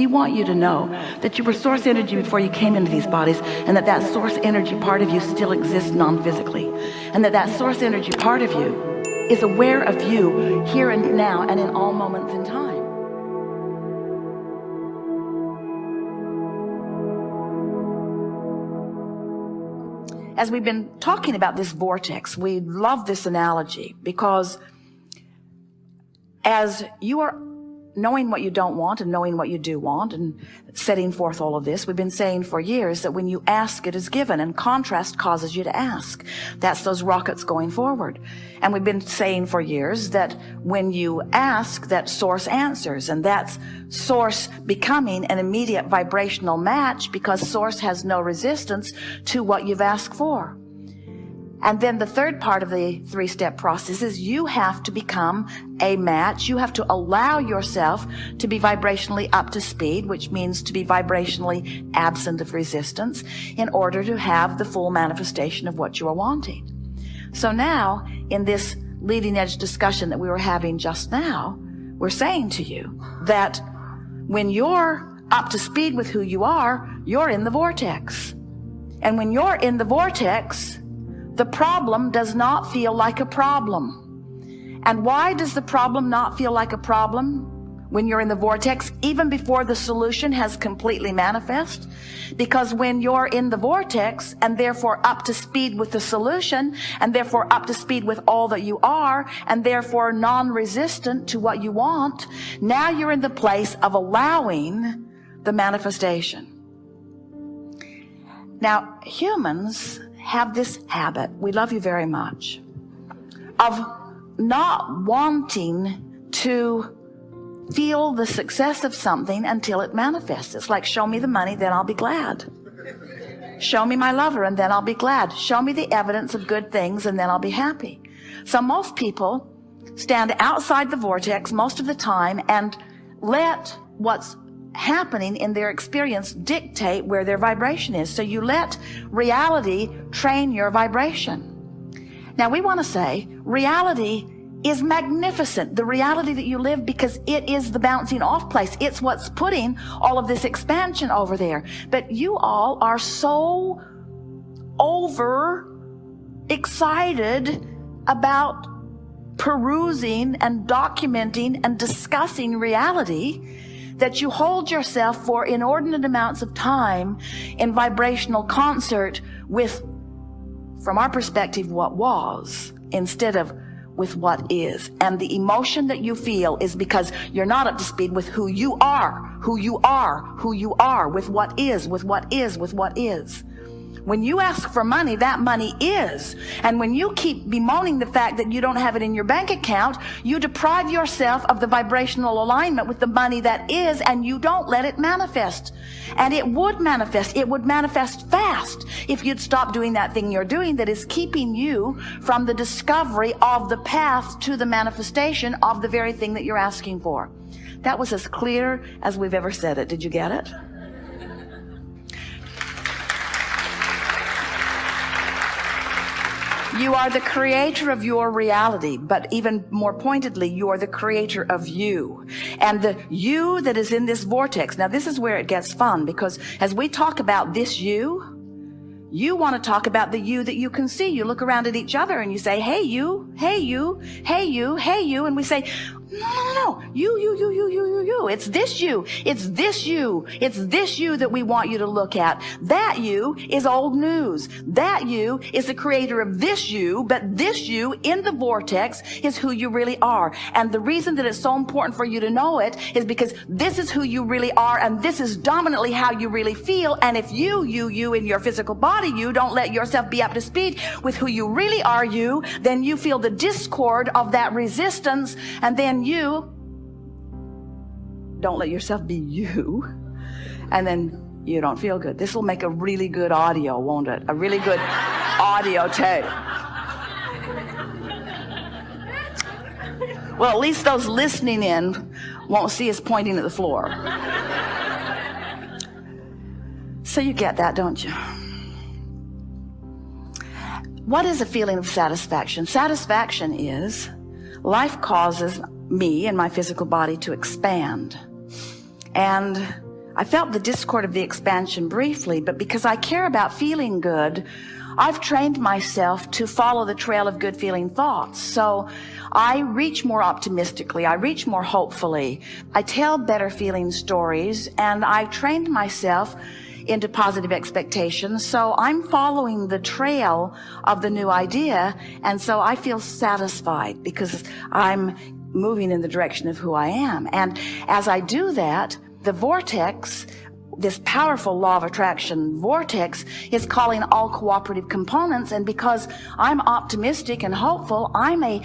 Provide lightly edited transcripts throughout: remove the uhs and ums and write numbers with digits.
We want you to know that you were source energy before you came into these bodies, and that source energy part of you still exists non-physically, and that source energy part of you is aware of you here and now and in all moments in time. As we've been talking about this vortex, we love this analogy because as you are knowing what you don't want and knowing what you do want and setting forth all of this, we've been saying for years that when you ask, it is given, and contrast causes you to ask. That's those rockets going forward. And we've been saying for years that when you ask, that source answers, and that's source becoming an immediate vibrational match because source has no resistance to what you've asked for. And then the third part of the three-step process is you have to become a match. You have to allow yourself to be vibrationally up to speed, which means to be vibrationally absent of resistance in order to have the full manifestation of what you are wanting. So now, in this leading edge discussion that we were having just now, we're saying to you that when you're up to speed with who you are, you're in the vortex. And when you're in the vortex, the problem does not feel like a problem. And why does the problem not feel like a problem when you're in the vortex, even before the solution has completely manifest? Because when you're in the vortex and therefore up to speed with the solution, and therefore up to speed with all that you are, and therefore non-resistant to what you want, now you're in the place of allowing the manifestation. Now, humans have this habit, we love you very much, of not wanting to feel the success of something until it manifests. It's like, show me the money, then I'll be glad. Show me my lover, and then I'll be glad. Show me the evidence of good things, and then I'll be happy. So most people stand outside the vortex most of the time and let what's happening in their experience dictate where their vibration is. So you let reality train your vibration. Now we want to say reality is magnificent, the reality that you live, because it is the bouncing off place. It's what's putting all of this expansion over there. But you all are so over excited about perusing and documenting and discussing reality that you hold yourself for inordinate amounts of time in vibrational concert with, from our perspective, what was, instead of with what is. And the emotion that you feel is because you're not up to speed with who you are, who you are, who you are, with what is, with what is, with what is. When you ask for money, that money is. And when you keep bemoaning the fact that you don't have it in your bank account, you deprive yourself of the vibrational alignment with the money that is, and you don't let it manifest. And it would manifest. It would manifest fast if you'd stop doing that thing you're doing that is keeping you from the discovery of the path to the manifestation of the very thing that you're asking for. That was as clear as we've ever said it. Did you get it? You are the creator of your reality, but even more pointedly, you are the creator of you. And the you that is in this vortex. Now, this is where it gets fun, because as we talk about this you want to talk about the you that you can see. You look around at each other and you say, hey, you, hey, you, hey, you, hey, you. And we say, no. You. It's this you. It's this you. It's this you that we want you to look at. That you is old news. That you is the creator of this you, but this you in the vortex is who you really are. And the reason that it's so important for you to know it is because this is who you really are, and this is dominantly how you really feel. And if you in your physical body, you don't let yourself be up to speed with who you really are, then you feel the discord of that resistance, and then you don't let yourself be you, and then you don't feel good. This will make a really good audio, won't it? A really good audio tape. Well, at least those listening in won't see us pointing at the floor. So you get that, don't you? What is a feeling of satisfaction? Satisfaction is life causes me and my physical body to expand. And I felt the discord of the expansion briefly, but because I care about feeling good, I've trained myself to follow the trail of good feeling thoughts. So I reach more optimistically. I reach more hopefully. I tell better feeling stories, and I've trained myself into positive expectations. So I'm following the trail of the new idea, and so I feel satisfied because I'm moving in the direction of who I am. And as I do that, the vortex, this powerful law of attraction vortex, is calling all cooperative components. And because I'm optimistic and hopeful, I'm a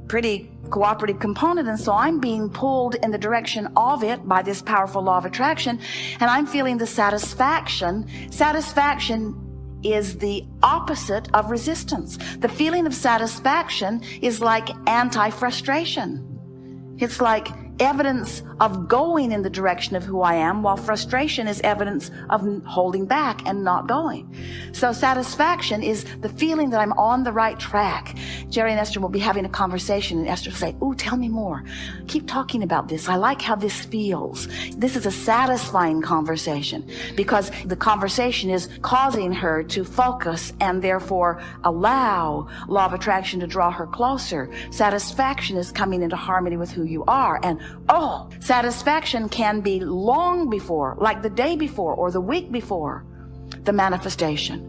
pretty cooperative component, and so I'm being pulled in the direction of it by this powerful law of attraction, and I'm feeling the satisfaction. Satisfaction is the opposite of resistance. The feeling of satisfaction is like anti-frustration. It's like evidence of going in the direction of who I am, while frustration is evidence of holding back and not going. So satisfaction is the feeling that I'm on the right track. Jerry and Esther will be having a conversation, and Esther will say, "Ooh, tell me more. Keep talking about this. I like how this feels." This is a satisfying conversation because the conversation is causing her to focus and therefore allow law of attraction to draw her closer. Satisfaction is coming into harmony with who you are. And oh, satisfaction can be long before, like the day before or the week before the manifestation.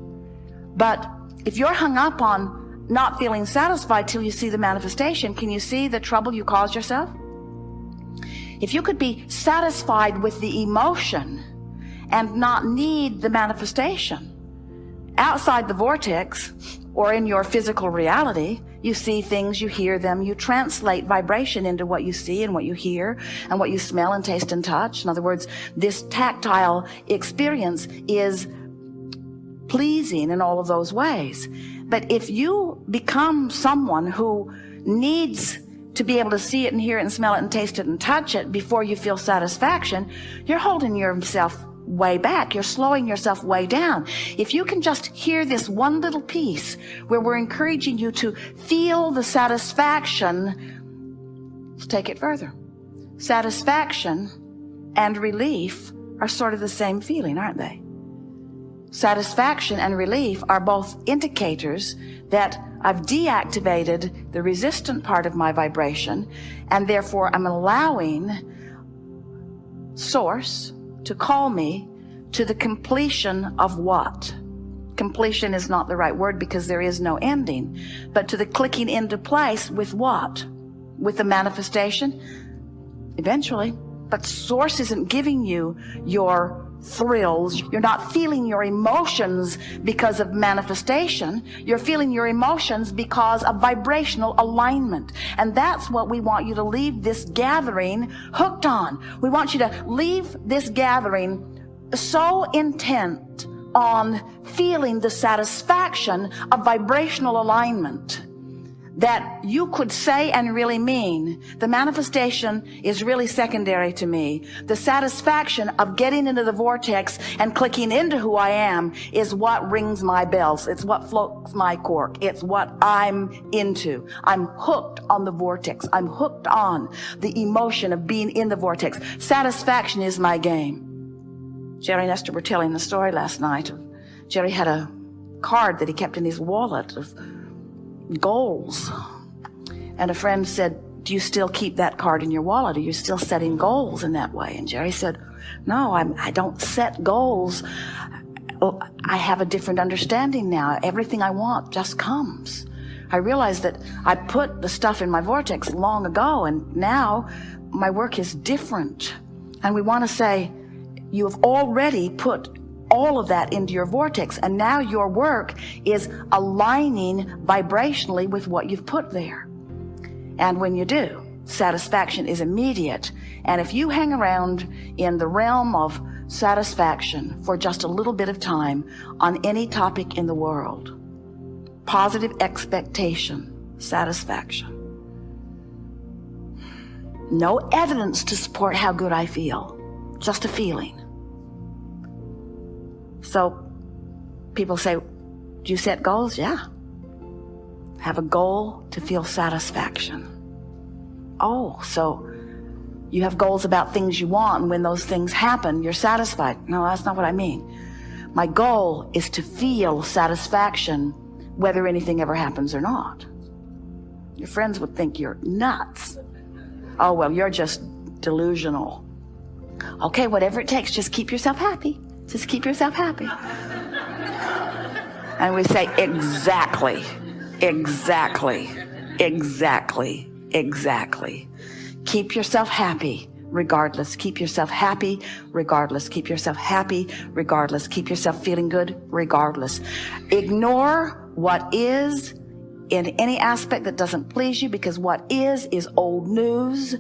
But if you're hung up on not feeling satisfied till you see the manifestation, can you see the trouble you caused yourself? If you could be satisfied with the emotion and not need the manifestation, outside the vortex or in your physical reality, you see things, you hear them, you translate vibration into what you see and what you hear and what you smell and taste and touch. In other words, this tactile experience is pleasing in all of those ways. But if you become someone who needs to be able to see it and hear it and smell it and taste it and touch it before you feel satisfaction, you're holding yourself way back. You're slowing yourself way down. If you can just hear this one little piece where we're encouraging you to feel the satisfaction, let's take it further. Satisfaction and relief are sort of the same feeling, aren't they? Satisfaction and relief are both indicators that I've deactivated the resistant part of my vibration, and therefore I'm allowing Source to call me to the completion of what? Completion is not the right word because there is no ending, but to the clicking into place with what? With the manifestation? Eventually. But Source isn't giving you your thrills. You're not feeling your emotions because of manifestation. You're feeling your emotions because of vibrational alignment. And that's what we want you to leave this gathering hooked on. We want you to leave this gathering so intent on feeling the satisfaction of vibrational alignment that you could say and really mean, the manifestation is really secondary to me. The satisfaction of getting into the vortex and clicking into who I am is what rings my bells. It's what floats my cork. It's what I'm into. I'm hooked on the vortex. I'm hooked on the emotion of being in the vortex. Satisfaction is my game. Jerry and Esther were telling the story last night. Jerry had a card that he kept in his wallet of goals, and a friend said, "Do you still keep that card in your wallet? Are you still setting goals in that way?" And Jerry said, "No, I don't set goals. I have a different understanding now. Everything I want just comes. I realize that I put the stuff in my vortex long ago, and now my work is different." And we want to say, you have already put all of that into your vortex, and now your work is aligning vibrationally with what you've put there. And when you do, satisfaction is immediate. And if you hang around in the realm of satisfaction for just a little bit of time on any topic in the world, positive expectation, satisfaction, no evidence to support how good I feel, just a feeling. So people say, "Do you set goals?" Yeah. Have a goal to feel satisfaction. Oh, so You have goals about things you want, and when those things happen, you're satisfied. No, that's not what I mean. My goal is to feel satisfaction whether anything ever happens or not. Your friends would think you're nuts. Oh, well, you're just delusional. Okay, whatever it takes, just keep yourself happy. Just keep yourself happy. And we say, exactly, exactly, exactly, exactly. Keep yourself happy regardless. Keep yourself happy regardless. Keep yourself happy regardless. Keep yourself feeling good regardless. Ignore what is in any aspect that doesn't please you, because what is old news.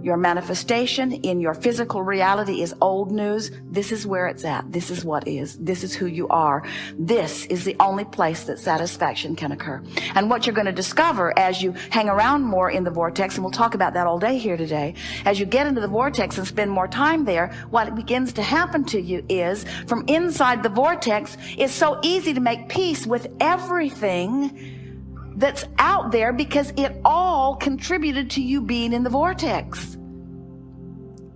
Your manifestation in your physical reality is old news. This is where it's at. This is what is. This is who you are. This is the only place that satisfaction can occur. And what you're going to discover as you hang around more in the vortex, and we'll talk about that all day here today, as you get into the vortex and spend more time there, what begins to happen to you is, from inside the vortex, it's so easy to make peace with everything that's out there, because it all contributed to you being in the vortex.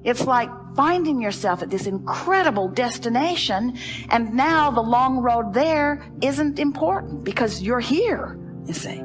It's like finding yourself at this incredible destination, and now the long road there isn't important because you're here, you see.